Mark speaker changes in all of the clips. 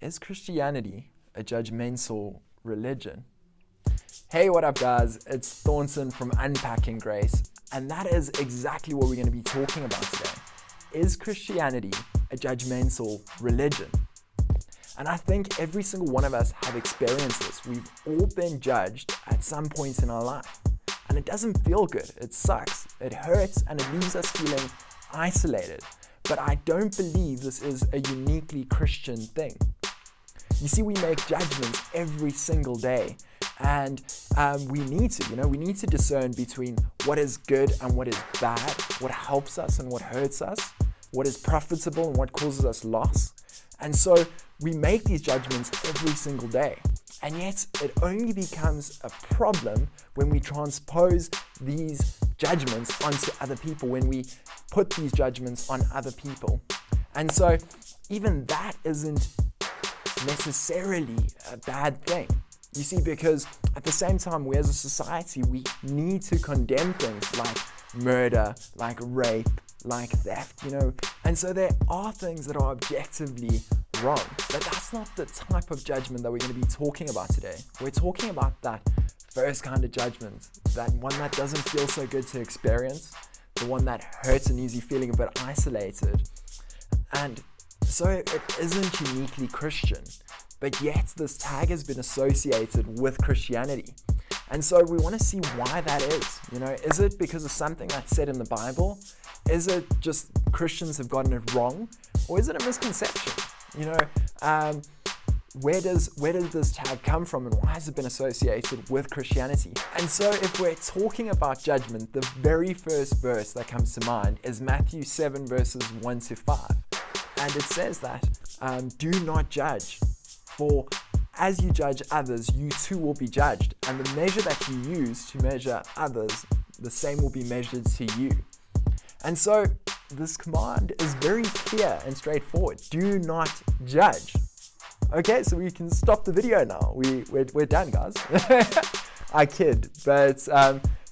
Speaker 1: Is Christianity a judgmental religion? Hey, what up guys? It's Thornton from Unpacking Grace, and that is exactly what we're going to be talking about today. Is Christianity a judgmental religion? And I think every single one of us have experienced this. We've all been judged at some point in our life. And it doesn't feel good. It sucks. It hurts, and it leaves us feeling isolated. But I don't believe this is a uniquely Christian thing. You see, we make judgments every single day. And we need to discern between what is good and what is bad, what helps us and what hurts us, what is profitable and what causes us loss. And so we make these judgments every single day. And yet it only becomes a problem when we transpose these judgments onto other people, when we put these judgments on other people. And so even that isn't necessarily a bad thing. You see, because at the same time, we as a society, we need to condemn things like murder, like rape, like theft, And so there are things that are objectively wrong, but that's not the type of judgment that we're going to be talking about today. We're talking about that first kind of judgment, that one that doesn't feel so good to experience, the one that hurts and leaves you feeling a bit isolated. And so it isn't uniquely Christian, but yet this tag has been associated with Christianity. And so we want to see why that is. Is it because of something that's said in the Bible? Is it just Christians have gotten it wrong? Or is it a misconception? Where does this tag come from, and why has it been associated with Christianity? And so if we're talking about judgment, the very first verse that comes to mind is Matthew 7 verses 1 to 5. And it says that, do not judge, for as you judge others, you too will be judged. And the measure that you use to measure others, the same will be measured to you. And so this command is very clear and straightforward. Do not judge. Okay, so we can stop the video now. We're done, guys. I kid, but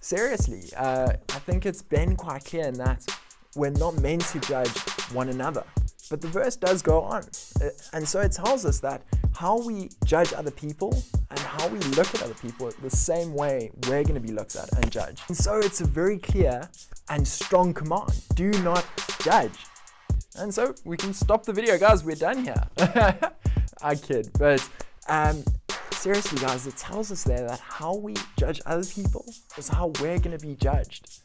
Speaker 1: seriously, I think it's been quite clear in that we're not meant to judge one another. But the verse does go on. And so it tells us that how we judge other people and how we look at other people, the same way we're going to be looked at and judged. And so it's a very clear and strong command. Do not judge. And so we can stop the video, guys. We're done here. I kid. But seriously, guys, it tells us there that how we judge other people is how we're going to be judged.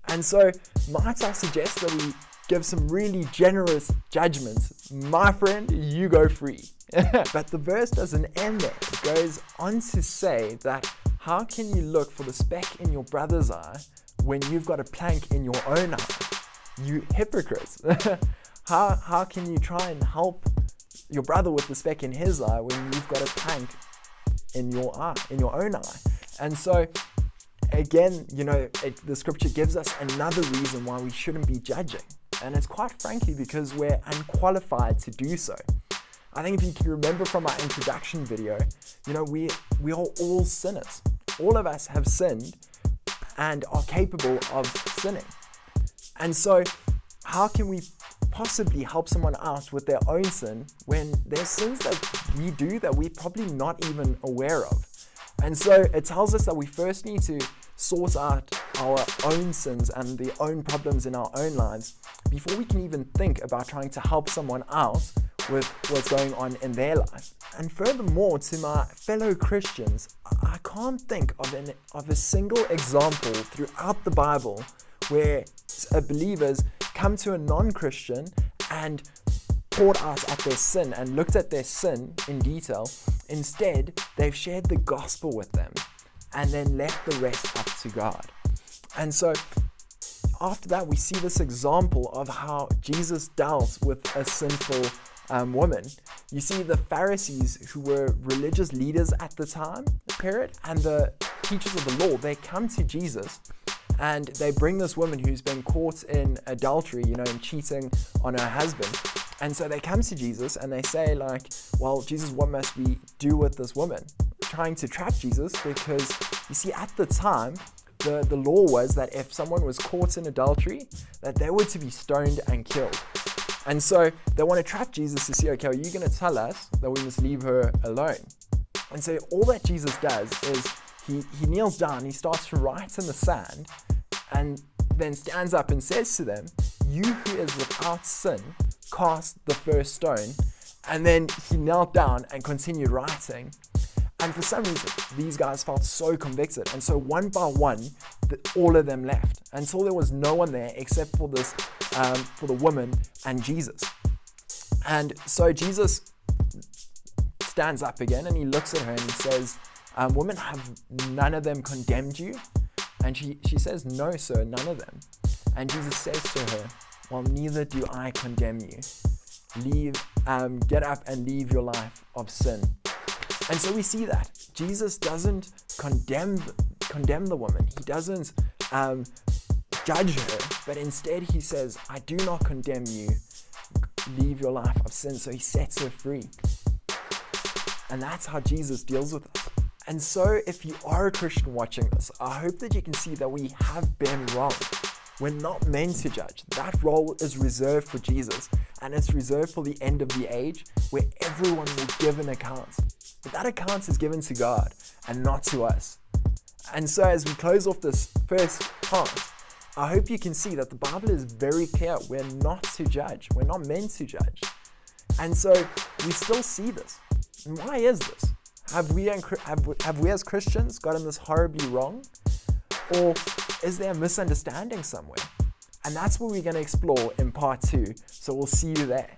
Speaker 1: And so might I suggest that we give some really generous judgments. My friend, you go free. But the verse doesn't end there. It goes on to say that how can you look for the speck in your brother's eye when you've got a plank in your own eye? You hypocrites. How can you try and help your brother with the speck in his eye when you've got a plank in your own eye? And so again, the scripture gives us another reason why we shouldn't be judging. And it's quite frankly because we're unqualified to do so. I think if you can remember from our introduction video, we are all sinners. All of us have sinned and are capable of sinning. And so how can we possibly help someone out with their own sin when there's sins that we do that we're probably not even aware of? And so it tells us that we first need to sort out our own sins and the own problems in our own lives before we can even think about trying to help someone out with what's going on in their life. And furthermore, to my fellow Christians, I can't think of a single example throughout the Bible where believers come to a non-Christian and poured out at their sin and looked at their sin in detail. Instead, they've shared the gospel with them and then left the rest up to God. And so after that, we see this example of how Jesus dealt with a sinful woman. You see the Pharisees, who were religious leaders at the time period, and the teachers of the law, they come to Jesus and they bring this woman who's been caught in adultery, in cheating on her husband. And so they come to Jesus and they say well, Jesus, what must we do with this woman? Trying to trap Jesus, because you see, at the time, the law was that if someone was caught in adultery, that they were to be stoned and killed. And so they want to trap Jesus to see, okay, are you going to tell us that we must leave her alone? And so all that Jesus does is he kneels down, he starts to write in the sand, and then stands up and says to them, you who is without sin, cast the first stone. And then he knelt down and continued writing. And for some reason, these guys felt so convicted. And so one by one, all of them left until there was no one there except for the woman and Jesus. And so Jesus stands up again and he looks at her and he says, woman, have none of them condemned you? And she says, no, sir, none of them. And Jesus says to her, well, neither do I condemn you. Get up and leave your life of sin. And so we see that Jesus doesn't condemn the woman. He doesn't judge her, but instead he says, I do not condemn you. Leave your life of sin. So he sets her free. And that's how Jesus deals with us. And so if you are a Christian watching this, I hope that you can see that we have been wrong. We're not meant to judge. That role is reserved for Jesus, and it's reserved for the end of the age where everyone will give an account. But that account is given to God and not to us. And so as we close off this first part, I hope you can see that the Bible is very clear. We're not to judge. We're not meant to judge. And so we still see this. And why is this? Have we as Christians gotten this horribly wrong? Or is there a misunderstanding somewhere? And that's what we're going to explore in part 2. So we'll see you there.